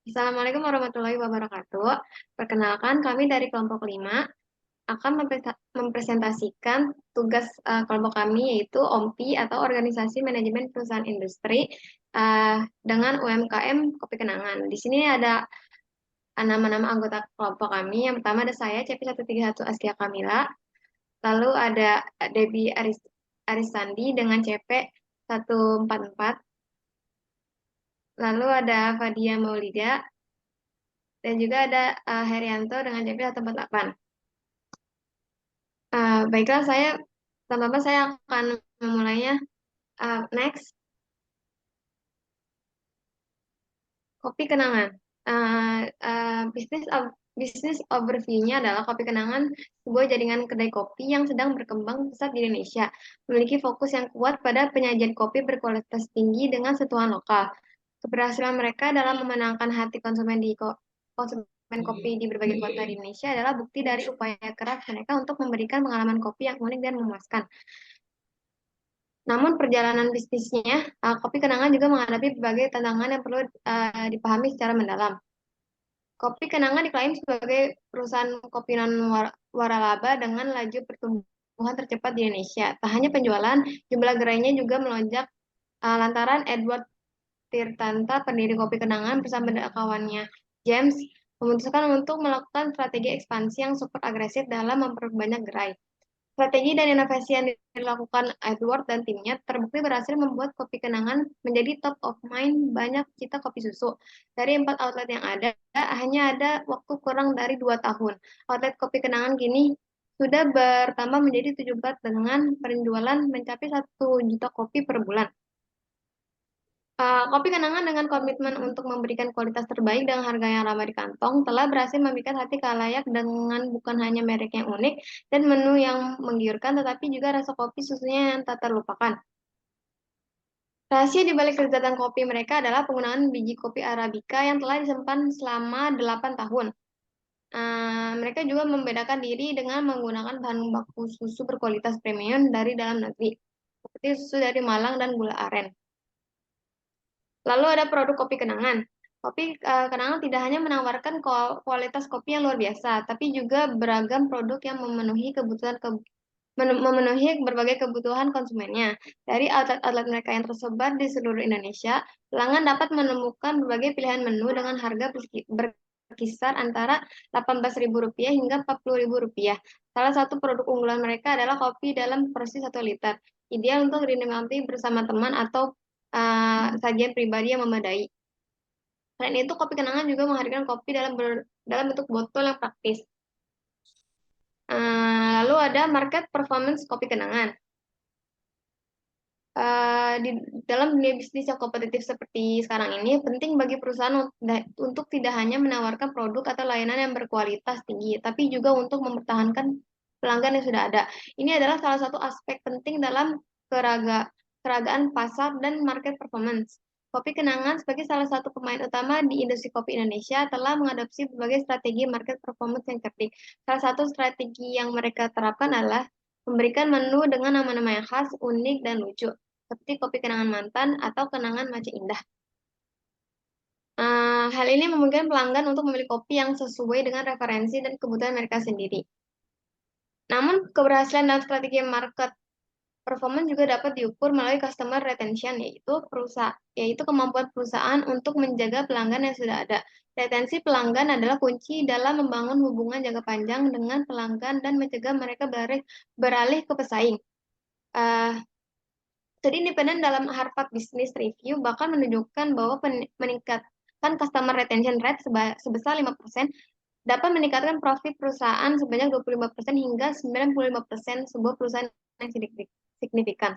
Assalamualaikum warahmatullahi wabarakatuh. Perkenalkan, kami dari kelompok 5 akan mempresentasikan tugas kelompok kami, yaitu OMPI atau Organisasi Manajemen Perusahaan Industri dengan UMKM Kopi Kenangan. Di sini ada nama-nama anggota kelompok kami. Yang pertama ada saya, CP131 Askia Kamila. Lalu ada Debbie Arisandi dengan CP144. Lalu ada Fadia Maulida. Dan juga ada Herianto dengan CP148. Baiklah, tanpa saya akan memulainya. Next, kopi kenangan. Bisnis overview-nya adalah Kopi Kenangan, sebuah jaringan kedai kopi yang sedang berkembang pesat di Indonesia, memiliki fokus yang kuat pada penyajian kopi berkualitas tinggi dengan sentuhan lokal. Keberhasilan mereka dalam memenangkan hati konsumen kopi di berbagai kota di Indonesia adalah bukti dari upaya keras mereka untuk memberikan pengalaman kopi yang unik dan memuaskan. Namun perjalanan bisnisnya, Kopi Kenangan juga menghadapi berbagai tantangan yang perlu dipahami secara mendalam. Kopi Kenangan diklaim sebagai perusahaan kopi non-waralaba dengan laju pertumbuhan tercepat di Indonesia. Tak hanya penjualan, jumlah gerainya juga melonjak lantaran Edward Tirtanta, pendiri Kopi Kenangan, bersama kawannya James, memutuskan untuk melakukan strategi ekspansi yang super agresif dalam memperbanyak gerai. Strategi dan inovasi yang dilakukan Edward dan timnya terbukti berhasil membuat Kopi Kenangan menjadi top of mind banyak pecinta kopi susu. Dari 4 outlet yang ada, hanya ada waktu kurang dari 2 tahun. Outlet Kopi Kenangan kini sudah bertambah menjadi 17 dengan penjualan mencapai 1 juta kopi per bulan. Kopi Kenangan dengan komitmen untuk memberikan kualitas terbaik dengan harga yang ramah di kantong telah berhasil memikat hati khalayak dengan bukan hanya merek yang unik dan menu yang menggiurkan, tetapi juga rasa kopi susunya yang tak terlupakan. Rahasia di balik kelezatan kopi mereka adalah penggunaan biji kopi Arabica yang telah disimpan selama 8 tahun. Mereka juga membedakan diri dengan menggunakan bahan baku susu berkualitas premium dari dalam negeri, seperti susu dari Malang dan gula aren. Lalu ada produk Kopi Kenangan. Kopi Kenangan tidak hanya menawarkan kualitas kopi yang luar biasa, tapi juga beragam produk yang memenuhi berbagai kebutuhan konsumennya. Dari outlet-outlet mereka yang tersebar di seluruh Indonesia, pelanggan dapat menemukan berbagai pilihan menu dengan harga berkisar antara Rp18.000 hingga Rp40.000. Salah satu produk unggulan mereka adalah kopi dalam porsi 1 liter, ideal untuk dinikmati bersama teman atau sajian pribadi yang memadai. Selain itu, Kopi Kenangan juga menghadirkan kopi dalam bentuk botol yang praktis. Lalu ada market performance Kopi Kenangan. Di dalam dunia bisnis yang kompetitif seperti sekarang ini, penting bagi perusahaan untuk tidak hanya menawarkan produk atau layanan yang berkualitas tinggi, tapi juga untuk mempertahankan pelanggan yang sudah ada. Ini adalah salah satu aspek penting dalam keragaan pasar dan market performance. Kopi Kenangan sebagai salah satu pemain utama di industri kopi Indonesia telah mengadopsi berbagai strategi market performance yang cerdik. Salah satu strategi yang mereka terapkan adalah memberikan menu dengan nama-nama yang khas, unik, dan lucu, seperti Kopi Kenangan Mantan atau Kenangan Mace Indah. Hal ini memungkinkan pelanggan untuk memilih kopi yang sesuai dengan referensi dan kebutuhan mereka sendiri. Namun, keberhasilan dalam strategi market performance juga dapat diukur melalui customer retention, yaitu kemampuan perusahaan untuk menjaga pelanggan yang sudah ada. Retensi pelanggan adalah kunci dalam membangun hubungan jangka panjang dengan pelanggan dan mencegah mereka beralih ke pesaing. Studi independen dalam Harvard Business Review bahkan menunjukkan bahwa meningkatkan customer retention rate sebesar 5% dapat meningkatkan profit perusahaan sebanyak 25% hingga 95% sebuah perusahaan yang signifikan.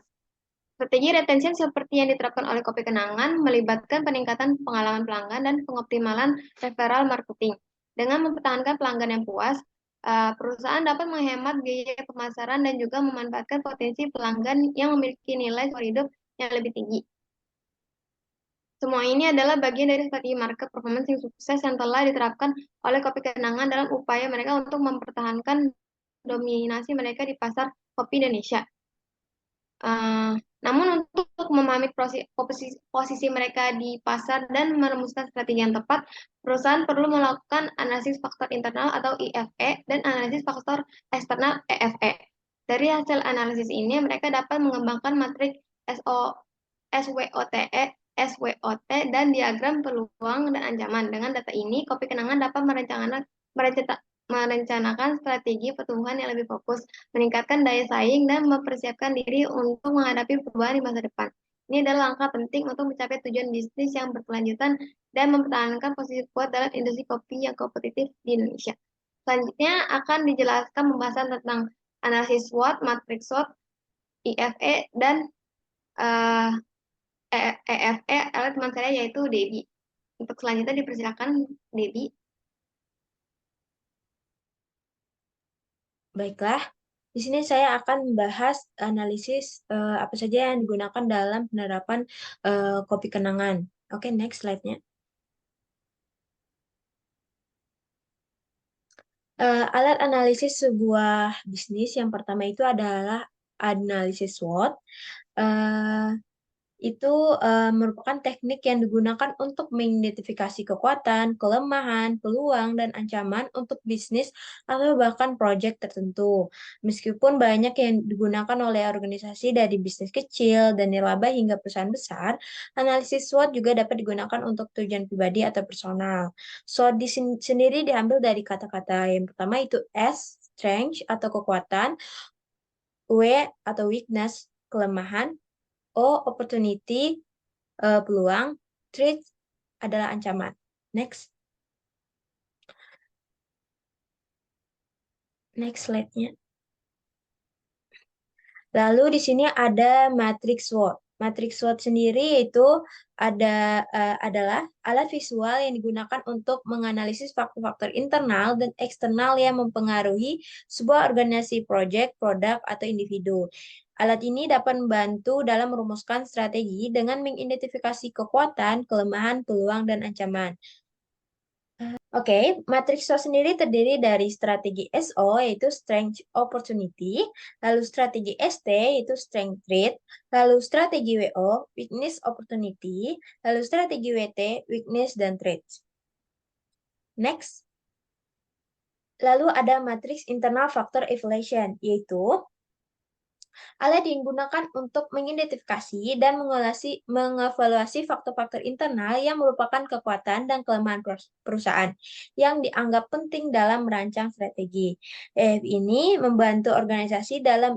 Strategi retention seperti yang diterapkan oleh Kopi Kenangan melibatkan peningkatan pengalaman pelanggan dan pengoptimalan referral marketing. Dengan mempertahankan pelanggan yang puas, perusahaan dapat menghemat biaya pemasaran dan juga memanfaatkan potensi pelanggan yang memiliki nilai seumur hidup yang lebih tinggi. Semua ini adalah bagian dari strategi market performance yang sukses yang telah diterapkan oleh Kopi Kenangan dalam upaya mereka untuk mempertahankan dominasi mereka di pasar kopi Indonesia. Namun untuk memahami posisi mereka di pasar dan merumuskan strategi yang tepat, perusahaan perlu melakukan analisis faktor internal atau IFE dan analisis faktor eksternal EFE. Dari hasil analisis ini, mereka dapat mengembangkan matriks SWOTE, SWOT, dan diagram peluang dan ancaman. Dengan data ini, kopi kenangan dapat merencanakan strategi pertumbuhan yang lebih fokus, meningkatkan daya saing, dan mempersiapkan diri untuk menghadapi perubahan di masa depan. Ini adalah langkah penting untuk mencapai tujuan bisnis yang berkelanjutan dan mempertahankan posisi kuat dalam industri kopi yang kompetitif di Indonesia. Selanjutnya akan dijelaskan pembahasan tentang analisis SWOT, matriks SWOT, IFE, dan uh, EFE oleh teman saya yaitu Debbie. Untuk selanjutnya dipersilakan Debbie. Baiklah, di sini saya akan membahas analisis apa saja yang digunakan dalam penerapan kopi kenangan. Oke, next slide-nya. Alat analisis sebuah bisnis yang pertama itu adalah analisis SWOT. Uh, itu merupakan teknik yang digunakan untuk mengidentifikasi kekuatan, kelemahan, peluang, dan ancaman untuk bisnis atau bahkan proyek tertentu. Meskipun banyak yang digunakan oleh organisasi dari bisnis kecil dan nirlaba hingga perusahaan besar, analisis SWOT juga dapat digunakan untuk tujuan pribadi atau personal. SWOT sendiri diambil dari kata-kata yang pertama itu S, strength atau kekuatan, W atau weakness, kelemahan, O, opportunity, peluang, threat adalah ancaman. Next. Next slide-nya. Lalu di sini ada matriks SWOT. Matriks SWOT sendiri itu adalah alat visual yang digunakan untuk menganalisis faktor-faktor internal dan eksternal yang mempengaruhi sebuah organisasi, proyek, produk, atau individu. Alat ini dapat membantu dalam merumuskan strategi dengan mengidentifikasi kekuatan, kelemahan, peluang, dan ancaman. Oke, matriks SWOT sendiri terdiri dari strategi SO yaitu Strength Opportunity, lalu strategi ST yaitu Strength Threat, lalu strategi WO Weakness Opportunity, lalu strategi WT Weakness dan Threat. Next. Lalu ada matriks Internal Factor Evaluation yaitu alat yang digunakan untuk mengidentifikasi dan mengevaluasi faktor-faktor internal yang merupakan kekuatan dan kelemahan perusahaan yang dianggap penting dalam merancang strategi. EF ini membantu organisasi dalam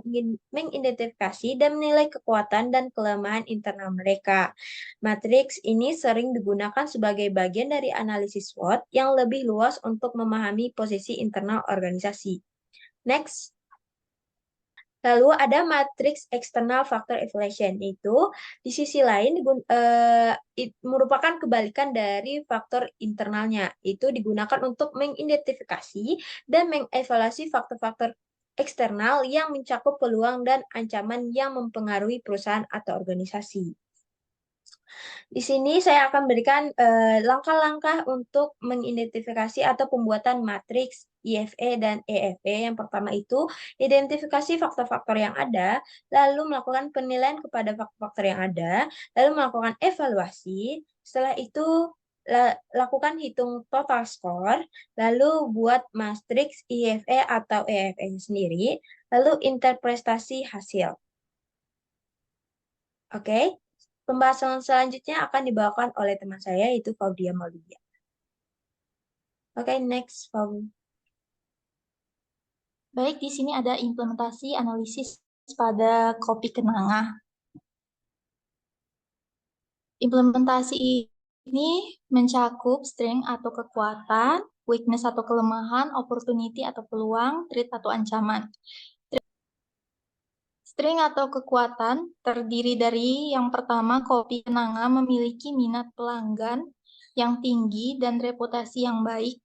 mengidentifikasi dan menilai kekuatan dan kelemahan internal mereka. Matriks ini sering digunakan sebagai bagian dari analisis SWOT yang lebih luas untuk memahami posisi internal organisasi. Next. Lalu ada matriks external factor evaluation, itu di sisi lain merupakan kebalikan dari faktor internalnya. Itu digunakan untuk mengidentifikasi dan mengevaluasi faktor-faktor eksternal yang mencakup peluang dan ancaman yang mempengaruhi perusahaan atau organisasi. Di sini saya akan berikan langkah-langkah untuk mengidentifikasi atau pembuatan matriks IFE dan EFE. Yang pertama itu identifikasi faktor-faktor yang ada, lalu melakukan penilaian kepada faktor-faktor yang ada, lalu melakukan evaluasi. Setelah itu lakukan hitung total score, lalu buat matriks IFE atau EFE sendiri, lalu interpretasi hasil. Oke. Pembahasan selanjutnya akan dibawakan oleh teman saya, yaitu Faudia Maulida. Oke, next, Fau. Baik, di sini ada implementasi analisis pada kopi kenanga. Implementasi ini mencakup strength atau kekuatan, weakness atau kelemahan, opportunity atau peluang, threat atau ancaman. Strength atau kekuatan terdiri dari yang pertama, kopi kenanga memiliki minat pelanggan yang tinggi dan reputasi yang baik.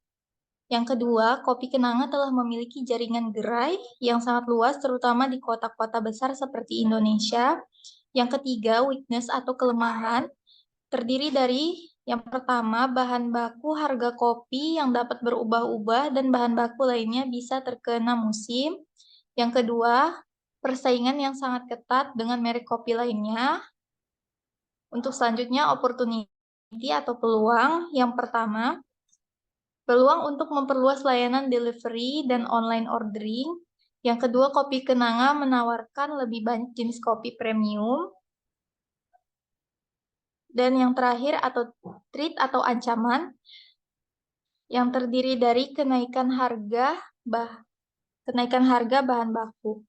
Yang kedua, kopi kenanga telah memiliki jaringan gerai yang sangat luas, terutama di kota-kota besar seperti Indonesia. Yang ketiga, weakness atau kelemahan terdiri dari yang pertama, bahan baku harga kopi yang dapat berubah-ubah dan bahan baku lainnya bisa terkena musim. Yang kedua, persaingan yang sangat ketat dengan merek kopi lainnya. Untuk selanjutnya, opportunity atau peluang. Yang pertama, peluang untuk memperluas layanan delivery dan online ordering. Yang kedua, Kopi Kenanga menawarkan lebih banyak jenis kopi premium. Dan yang terakhir, atau threat atau ancaman, yang terdiri dari kenaikan harga bahan baku.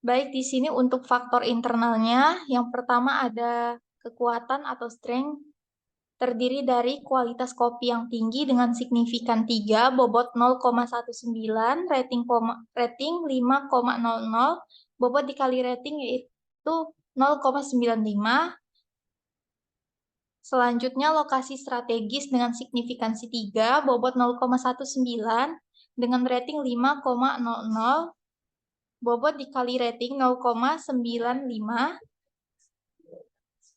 Baik, di sini untuk faktor internalnya, yang pertama ada kekuatan atau strength, terdiri dari kualitas kopi yang tinggi dengan signifikan 3, bobot 0,19, rating 5,00, bobot dikali rating yaitu 0,95. Selanjutnya, lokasi strategis dengan signifikansi 3, bobot 0,19, dengan rating 5,00, bobot dikali rating 0,95.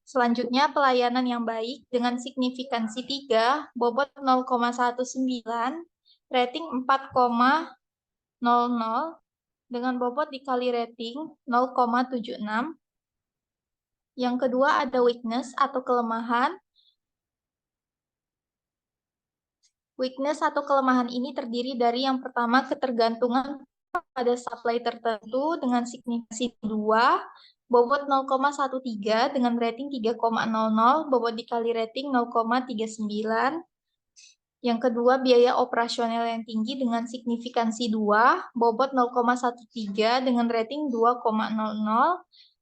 Selanjutnya, pelayanan yang baik dengan signifikansi 3, bobot 0,19, rating 4,00, dengan bobot dikali rating 0,76. Yang kedua ada weakness atau kelemahan. Weakness atau kelemahan ini terdiri dari yang pertama ketergantungan pada supply tertentu dengan signifikansi 2, bobot 0,13 dengan rating 3,00, bobot dikali rating 0,39. Yang kedua, biaya operasional yang tinggi dengan signifikansi 2, bobot 0,13 dengan rating 2,00,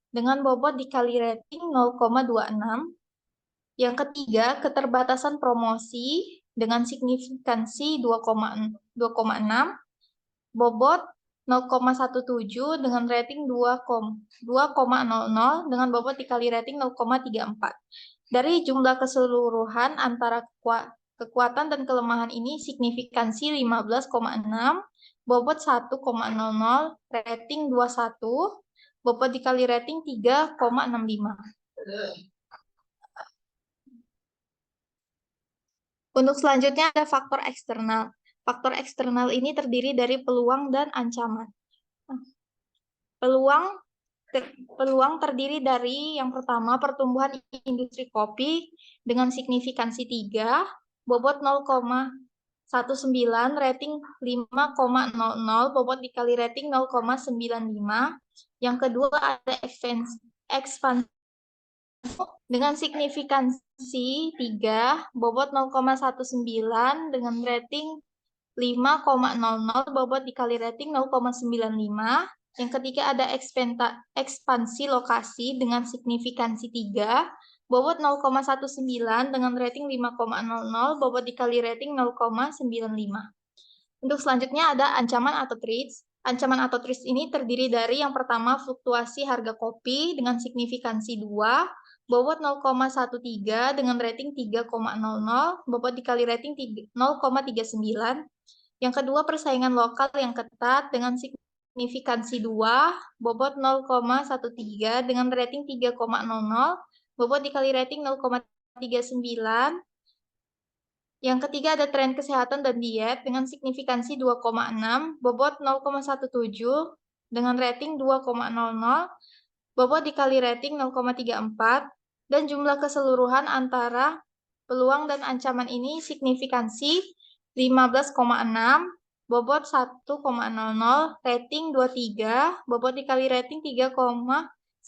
dengan bobot dikali rating 0,26. Yang ketiga, keterbatasan promosi dengan signifikansi 2,6, bobot 0,17 dengan rating 2,00, dengan bobot dikali rating 0,34. Dari jumlah keseluruhan antara kekuatan dan kelemahan ini signifikansi 15,6, bobot 1,00, rating 21, bobot dikali rating 3,65. Untuk selanjutnya ada faktor eksternal. Faktor eksternal ini terdiri dari peluang dan ancaman. Peluang terdiri dari yang pertama pertumbuhan industri kopi dengan signifikansi 3, bobot 0,19, rating 5,00, bobot dikali rating 0,95. Yang kedua ada ekspansi dengan signifikansi 3, bobot 0,19 dengan rating 5,00, bobot dikali rating 0,95. Yang ketiga ada ekspansi lokasi dengan signifikansi 3, bobot 0,19 dengan rating 5,00, bobot dikali rating 0,95. Untuk selanjutnya ada ancaman atau threats. Ancaman atau threats ini terdiri dari yang pertama fluktuasi harga kopi dengan signifikansi 2, bobot 0,13 dengan rating 3,00, bobot dikali rating 0,39. Yang kedua, persaingan lokal yang ketat dengan signifikansi 2, bobot 0,13 dengan rating 3,00, bobot dikali rating 0,39. Yang ketiga ada tren kesehatan dan diet dengan signifikansi 2,6, bobot 0,17 dengan rating 2,00, bobot dikali rating 0,34, dan jumlah keseluruhan antara peluang dan ancaman ini signifikansi 15,6, bobot 1,00, rating 23, bobot dikali rating 3,97.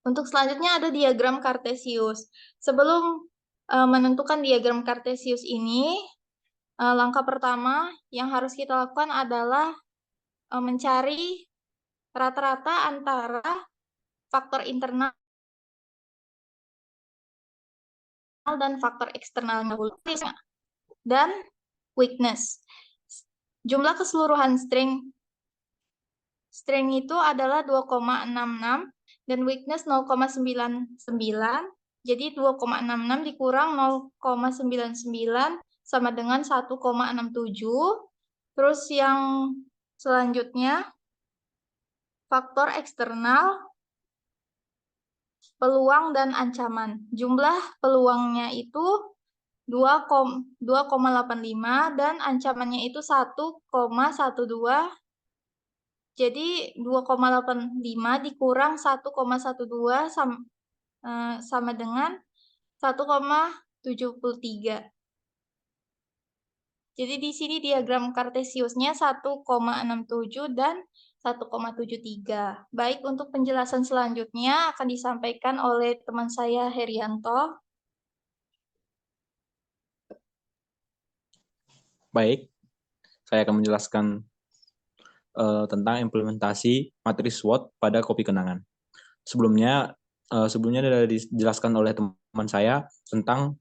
Untuk selanjutnya ada diagram Kartesius. Sebelum menentukan diagram Kartesius ini, langkah pertama yang harus kita lakukan adalah mencari rata-rata antara faktor internal dan faktor eksternalnya dan weakness. Jumlah keseluruhan string itu adalah 2,66 dan weakness 0,99. Jadi 2,66 dikurang 0,99 sama dengan 1,67. Terus yang selanjutnya faktor eksternal, peluang dan ancaman. Jumlah peluangnya itu 2,85 dan ancamannya itu 1,12. Jadi 2,85 dikurang 1,12 sama dengan 1,73. Jadi di sini diagram kartesiusnya 1,67 dan 1,73. Baik, untuk penjelasan selanjutnya akan disampaikan oleh teman saya Herianto. Baik, saya akan menjelaskan tentang implementasi matris SWOT pada kopi kenangan. Sebelumnya sudah dijelaskan oleh teman saya tentang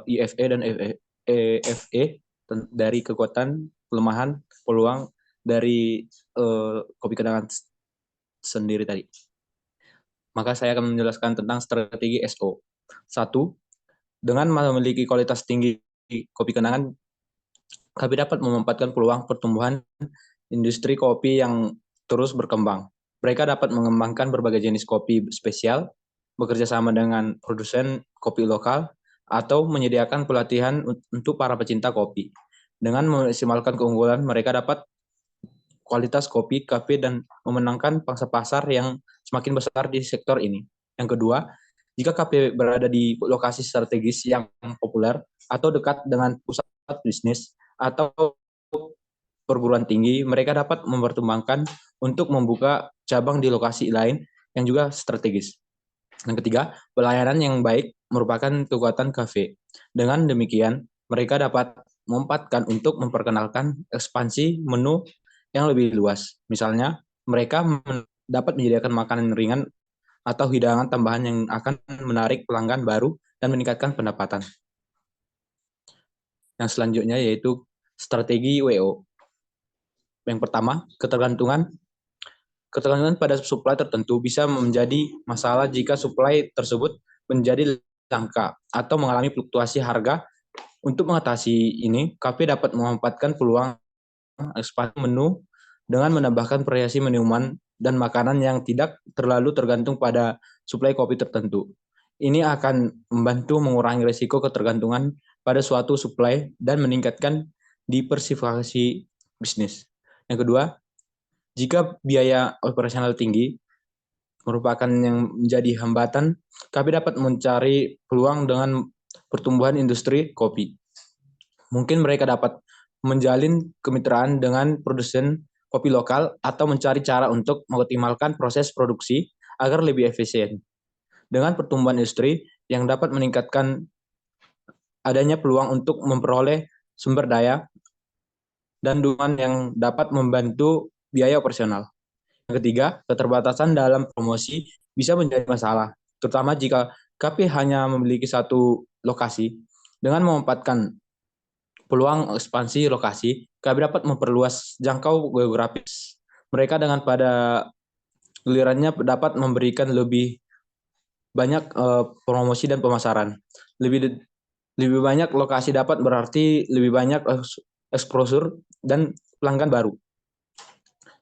IFE dan EFE dari kekuatan, kelemahan, peluang dari kopi kenangan sendiri tadi. Maka saya akan menjelaskan tentang strategi SO. 1. Dengan memiliki kualitas tinggi kopi kenangan, kami dapat memanfaatkan peluang pertumbuhan industri kopi yang terus berkembang. Mereka dapat mengembangkan berbagai jenis kopi spesial, bekerja sama dengan produsen kopi lokal, atau menyediakan pelatihan untuk para pecinta kopi. Dengan memaksimalkan keunggulan, mereka dapat kualitas kopi, kafe, dan memenangkan pangsa pasar yang semakin besar di sektor ini. Yang kedua, jika kafe berada di lokasi strategis yang populer atau dekat dengan pusat bisnis atau perguruan tinggi, mereka dapat mempertimbangkan untuk membuka cabang di lokasi lain yang juga strategis. Yang ketiga, pelayanan yang baik merupakan kekuatan kafe. Dengan demikian, mereka dapat memanfaatkan untuk memperkenalkan ekspansi menu yang lebih luas. Misalnya, mereka dapat menyediakan makanan ringan atau hidangan tambahan yang akan menarik pelanggan baru dan meningkatkan pendapatan. Yang selanjutnya yaitu strategi WO. Yang pertama, ketergantungan pada supply tertentu bisa menjadi masalah jika supply tersebut menjadi langka atau mengalami fluktuasi harga. Untuk mengatasi ini, kafe dapat memanfaatkan peluang ekspansi menu dengan menambahkan variasi minuman dan makanan yang tidak terlalu tergantung pada suplai kopi tertentu. Ini akan membantu mengurangi risiko ketergantungan pada suatu suplai dan meningkatkan diversifikasi bisnis. Yang kedua, jika biaya operasional tinggi merupakan yang menjadi hambatan, kami dapat mencari peluang dengan pertumbuhan industri kopi. Mungkin mereka dapat menjalin kemitraan dengan produsen kopi lokal atau mencari cara untuk mengoptimalkan proses produksi agar lebih efisien. Dengan pertumbuhan industri yang dapat meningkatkan adanya peluang untuk memperoleh sumber daya dan dukungan yang dapat membantu biaya operasional. Yang ketiga, keterbatasan dalam promosi bisa menjadi masalah, terutama jika kafe hanya memiliki satu lokasi. Dengan memanfaatkan peluang ekspansi lokasi, kami dapat memperluas jangkau geografis. Mereka dengan pada gilirannya dapat memberikan lebih banyak promosi dan pemasaran. Lebih banyak lokasi dapat berarti lebih banyak exposure dan pelanggan baru.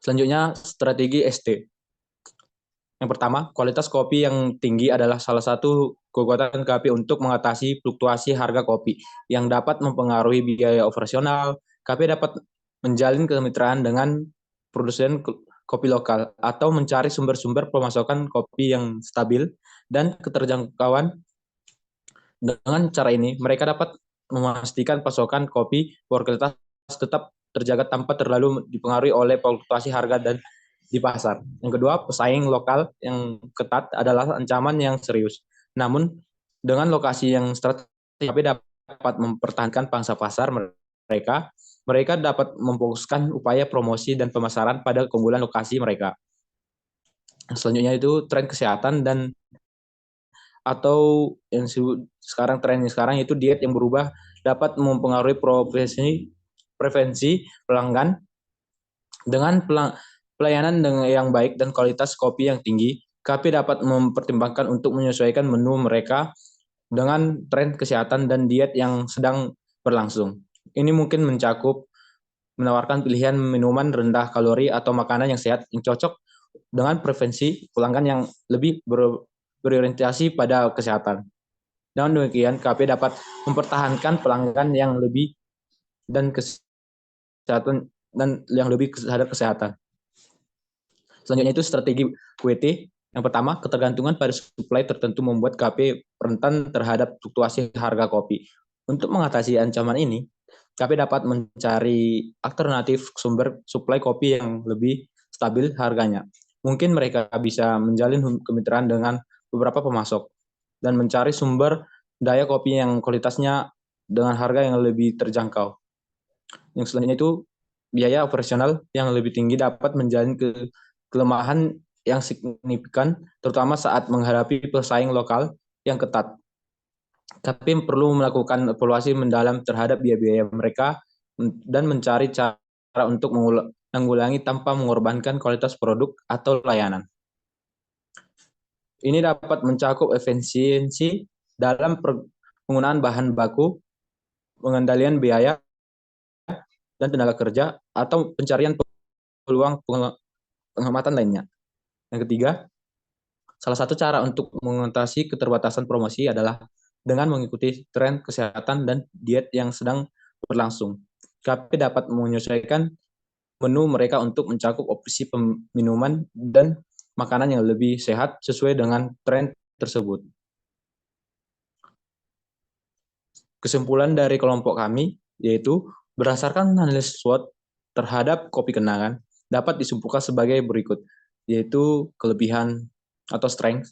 Selanjutnya, strategi ST. Yang pertama, kualitas kopi yang tinggi adalah salah satu kekuatan kopi untuk mengatasi fluktuasi harga kopi yang dapat mempengaruhi biaya operasional. Kopi dapat menjalin kemitraan dengan produsen kopi lokal atau mencari sumber-sumber pemasukan kopi yang stabil dan keterjangkauan. Dengan cara ini, mereka dapat memastikan pasokan kopi berkualitas tetap terjaga tanpa terlalu dipengaruhi oleh fluktuasi harga dan di pasar. Yang kedua, pesaing lokal yang ketat adalah ancaman yang serius. Namun, dengan lokasi yang strategis, kami dapat mempertahankan pangsa pasar mereka. Mereka dapat memfokuskan upaya promosi dan pemasaran pada keunggulan lokasi mereka. Selanjutnya itu tren kesehatan dan atau yang tren sekarang itu diet yang berubah dapat mempengaruhi preferensi pelanggan. Dengan pelayanan yang baik dan kualitas kopi yang tinggi, kafe dapat mempertimbangkan untuk menyesuaikan menu mereka dengan tren kesehatan dan diet yang sedang berlangsung. Ini mungkin menawarkan pilihan minuman rendah kalori atau makanan yang sehat yang cocok dengan preferensi pelanggan yang lebih berorientasi pada kesehatan. Dengan demikian, KP dapat mempertahankan pelanggan yang lebih dan kesehatan dan yang lebih terhadap kesehatan. Selanjutnya itu strategi WT. Yang pertama, ketergantungan pada suplai tertentu membuat KP rentan terhadap fluktuasi harga kopi. Untuk mengatasi ancaman ini, KP dapat mencari alternatif sumber suplai kopi yang lebih stabil harganya. Mungkin mereka bisa menjalin kemitraan dengan beberapa pemasok dan mencari sumber daya kopi yang kualitasnya dengan harga yang lebih terjangkau. Yang selanjutnya itu biaya operasional yang lebih tinggi dapat menjalin kelemahan yang signifikan, terutama saat menghadapi pesaing lokal yang ketat. KP perlu melakukan evaluasi mendalam terhadap biaya-biaya mereka dan mencari cara untuk mengulangi tanpa mengorbankan kualitas produk atau layanan. Ini dapat mencakup efisiensi dalam penggunaan bahan baku, pengendalian biaya dan tenaga kerja, atau pencarian peluang penghematan lainnya. Yang ketiga, salah satu cara untuk mengatasi keterbatasan promosi adalah dengan mengikuti tren kesehatan dan diet yang sedang berlangsung. KP dapat menyesuaikan menu mereka untuk mencakup opsi minuman dan makanan yang lebih sehat sesuai dengan tren tersebut. Kesimpulan dari kelompok kami yaitu berdasarkan analisis SWOT terhadap kopi kenangan dapat disimpulkan sebagai berikut, yaitu kelebihan atau strength.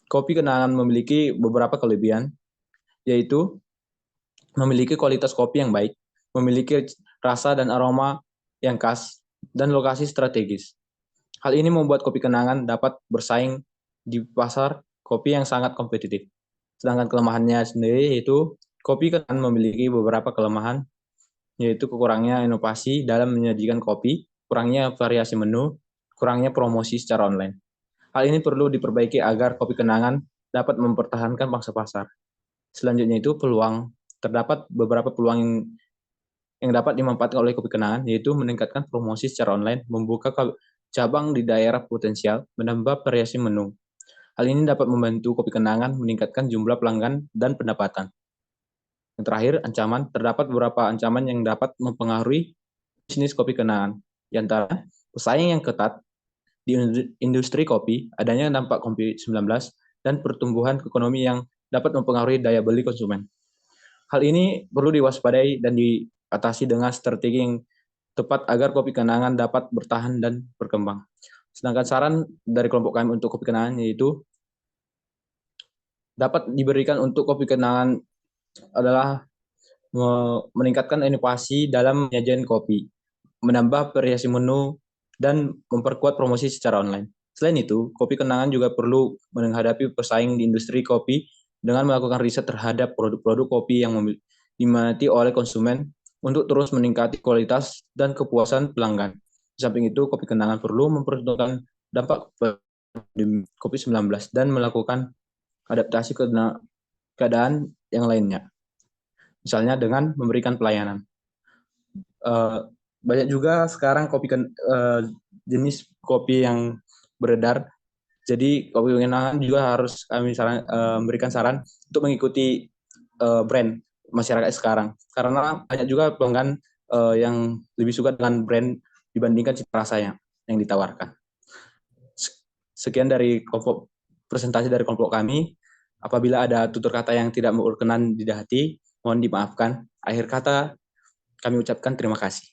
Kopi kenangan memiliki beberapa kelebihan, yaitu memiliki kualitas kopi yang baik, memiliki rasa dan aroma yang khas, dan lokasi strategis. Hal ini membuat kopi kenangan dapat bersaing di pasar kopi yang sangat kompetitif. Sedangkan kelemahannya sendiri yaitu kopi kenangan memiliki beberapa kelemahan, yaitu kekurangnya inovasi dalam menyajikan kopi, kurangnya variasi menu, kurangnya promosi secara online. Hal ini perlu diperbaiki agar kopi kenangan dapat mempertahankan pangsa pasar. Selanjutnya itu peluang. Terdapat beberapa peluang yang dapat dimanfaatkan oleh kopi kenangan, yaitu meningkatkan promosi secara online, membuka cabang di daerah potensial, menambah variasi menu. Hal ini dapat membantu kopi kenangan meningkatkan jumlah pelanggan dan pendapatan. Yang terakhir, ancaman. Terdapat beberapa ancaman yang dapat mempengaruhi bisnis kopi kenangan. Di antara pesaing yang ketat di industri kopi, adanya dampak COVID-19, dan pertumbuhan ekonomi yang dapat mempengaruhi daya beli konsumen. Hal ini perlu diwaspadai dan diatasi dengan strategi yang tepat agar kopi kenangan dapat bertahan dan berkembang. Sedangkan saran dari kelompok kami untuk kopi kenangan yaitu dapat diberikan untuk kopi kenangan adalah meningkatkan inovasi dalam penyajian kopi, menambah variasi menu, dan memperkuat promosi secara online. Selain itu, kopi kenangan juga perlu menghadapi pesaing di industri kopi dengan melakukan riset terhadap produk-produk kopi yang diminati oleh konsumen untuk terus meningkatkan kualitas dan kepuasan pelanggan. Di samping itu, kopi kenangan perlu memperhitungkan dampak pandemi COVID-19 dan melakukan adaptasi ke keadaan yang lainnya. Misalnya dengan memberikan pelayanan. Banyak juga sekarang jenis kopi yang beredar. Jadi kopi kenangan juga harus kami memberikan saran untuk mengikuti brand masyarakat sekarang. Karena banyak juga pelanggan yang lebih suka dengan brand dibandingkan cita rasanya yang ditawarkan. Sekian dari presentasi dari kelompok kami. Apabila ada tutur kata yang tidak berkenan di hati, mohon dimaafkan. Akhir kata, kami ucapkan terima kasih.